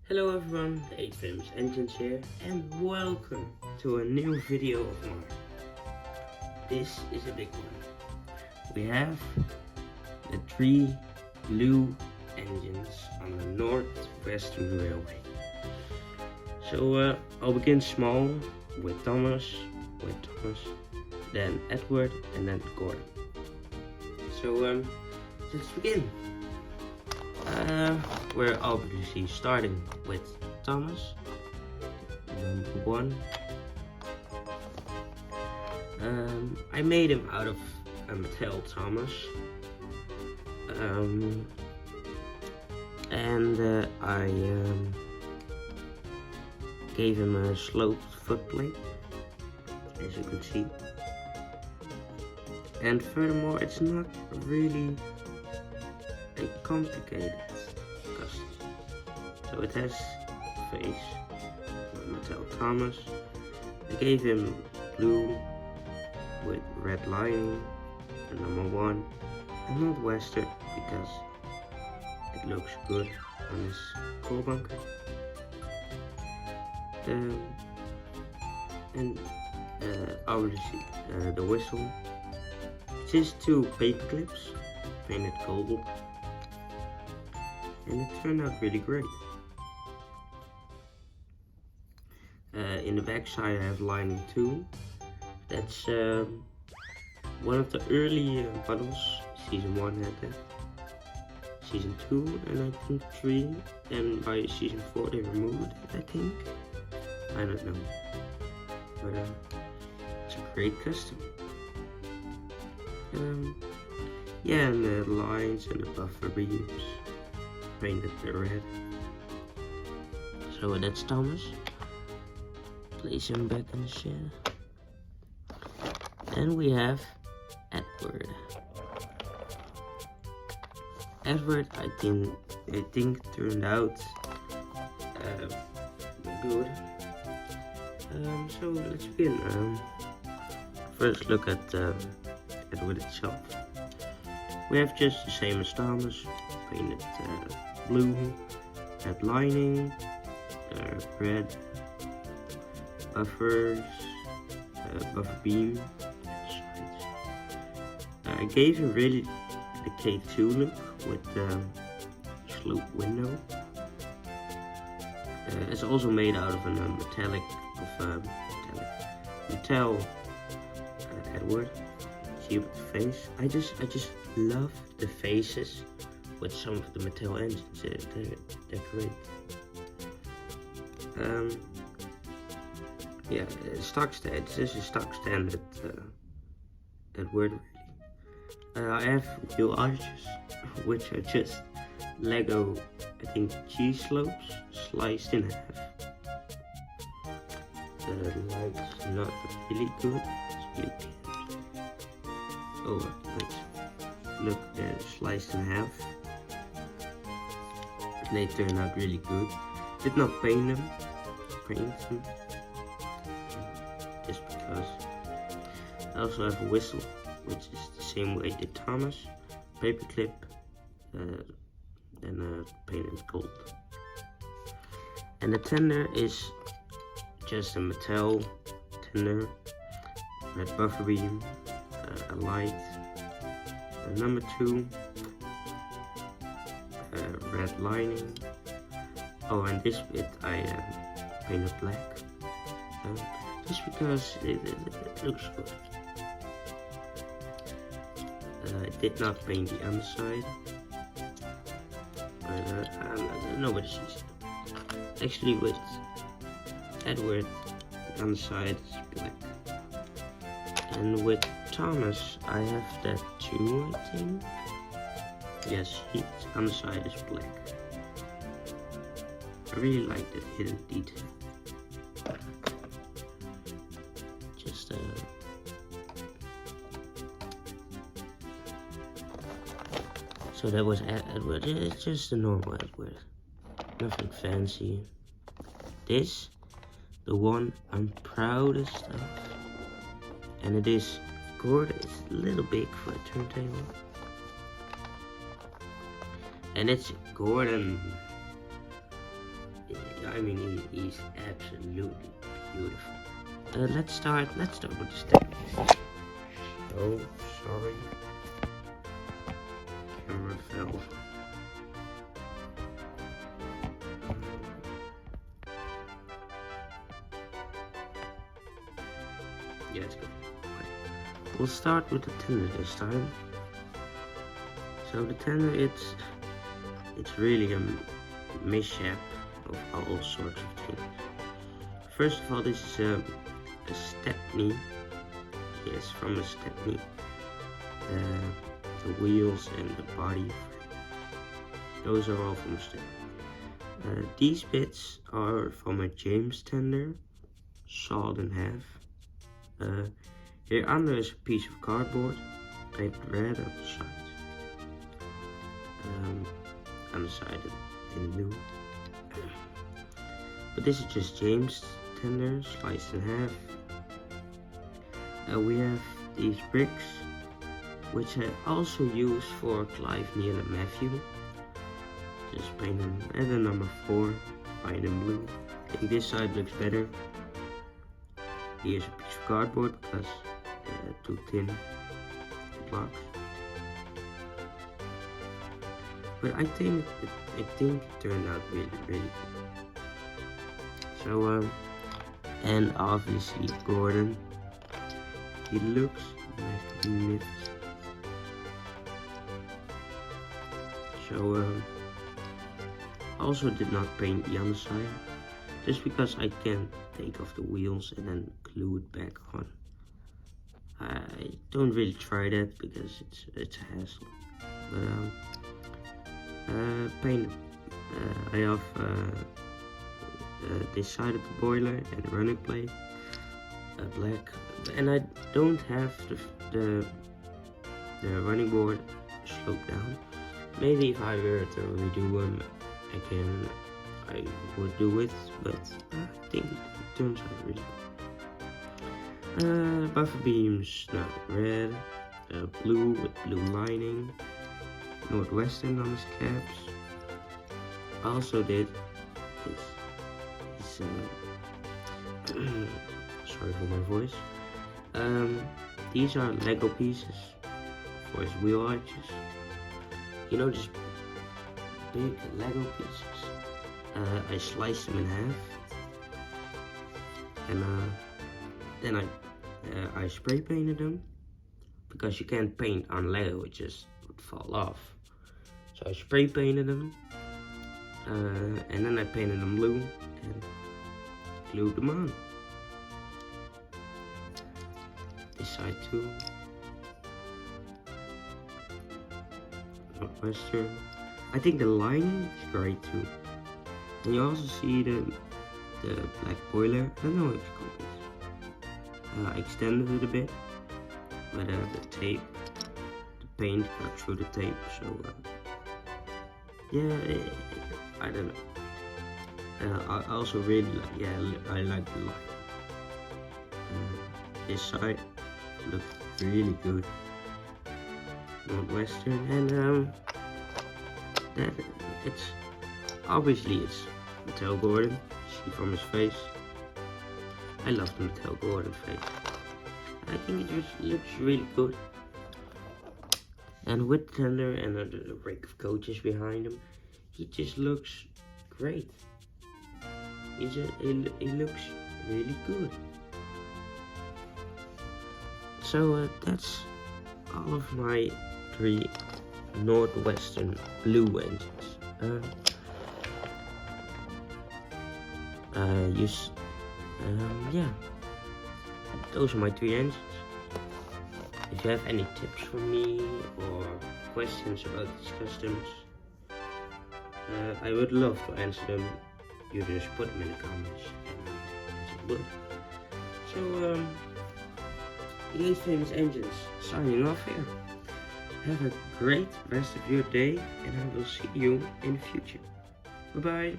Hello everyone, the 8 Famous Engines here, and welcome to a new video of mine. This is a big one. We have the 3 blue engines on the Northwestern Railway. So I'll begin small with Thomas, then Edward, and then Gordon. So let's begin. We're obviously starting with Thomas, number 1. I made him out of a Mattel Thomas, and I gave him a sloped footplate, as you can see. And furthermore, it's not really a complicated custom. So it has face, Mattel Thomas. I gave him blue with red lining, the number 1, and not Western because it looks good on his core bunker. And obviously the whistle. Just 2 paper clips painted gold, and it turned out really great. In the back side I have lining 2. That's one of the early models. Season 1 had that. Season 2 and I think 3, and by season 4 they removed it, I think. I don't know. But it's a great custom. Yeah, and the lines and the buffer beams painted the red. So that's Thomas. Place him back in the shed. Then we have Edward. Edward, I think turned out good. So let's begin. First look at Edward itself. We have just the same as Thomas, painted blue, red lining, red buffers, buffer beam. I gave him really the K2 look with the slope window. It's also made out of a metal Edward. See with the face. I just love the faces with some of the Mattel engines. They're great. Yeah, this is stock standard Edward really. I have wheel arches, which are just Lego, I think, cheese slopes sliced in half. The light's not really good. Oh, look, they're sliced in half. They turn out really good. Did not paint them, just because. I also have a whistle, which is the same way did Thomas. Paperclip, then painted gold. And the tender is just a Mattel tender, red buffer beam, a light, number 2, red lining. Oh, and this bit I painted black, just because it looks good. I did not paint the underside, but nobody sees it. Actually, with Edward, the underside is black, and with Thomas, I have that too, I think. Yes, his underside is black. I really like that hidden detail. Just so that was Edward. It's just a normal Edward. Nothing fancy. This, the one I'm proudest of, and it is Gordon. It's a little big for a turntable. And it's Gordon. I mean, he's absolutely beautiful. Let's start with the steps. Oh, sorry. Camera fell. Yeah, it's good. Okay. We'll start with the tender this time. So the tender, it's really a mishap of all sorts of things. First of all, this is a stepney. Yes, from a stepney. The wheels and the body, those are all from a stepney. These bits are from a James tender, sawed in half. Here under is a piece of cardboard, painted red on the sides. On the side in blue. But this is just James tender, sliced in half. We have these bricks, which I also use for Clive, Neil and Matthew. Just paint them, and then number 4, paint in blue. I think this side looks better. Here's a piece of cardboard because too thin blocks. But I think it turned out really good. So and obviously Gordon, he looks magnificent. So also did not paint the underside, just because I can't take off the wheels and then glue it back on. I don't really try that because it's a hassle. But paint. I have this side of the boiler and the running plate black, and I don't have the running board sloped down. Maybe if I were to redo them again, I would do it, but I think it turns out really good. Buffer beams, now red, blue with blue lining, Northwestern on his caps. I also did this sorry for my voice. These are Lego pieces for his wheel arches. You know, just big Lego pieces. I sliced them in half, and then I spray painted them, because you can't paint on Lego, it just would fall off. So I spray painted them, and then I painted them blue and glued them on. This side too. Northwestern. I think the lining is great too. And you also see the black boiler. I don't know if you call this. I extended it a bit, but the tape, the paint got through the tape, so yeah, I don't know. I also really like, I like the line. This side looks really good. Northwestern, and that it's obviously it's Mattel Gordon. See from his face. I love the Mattel Gordon face. I think it just looks really good. And with Tender and the rake of coaches behind him, he just looks great. He looks really good. So that's all of my 3 Northwestern blue engines. Yeah, those are my 3 engines. If you have any tips for me or questions about these customs, I would love to answer them. You just put them in the comments and it would. So, EA's Famous Engines signing off here. Have a great rest of your day, and I will see you in the future. Bye bye.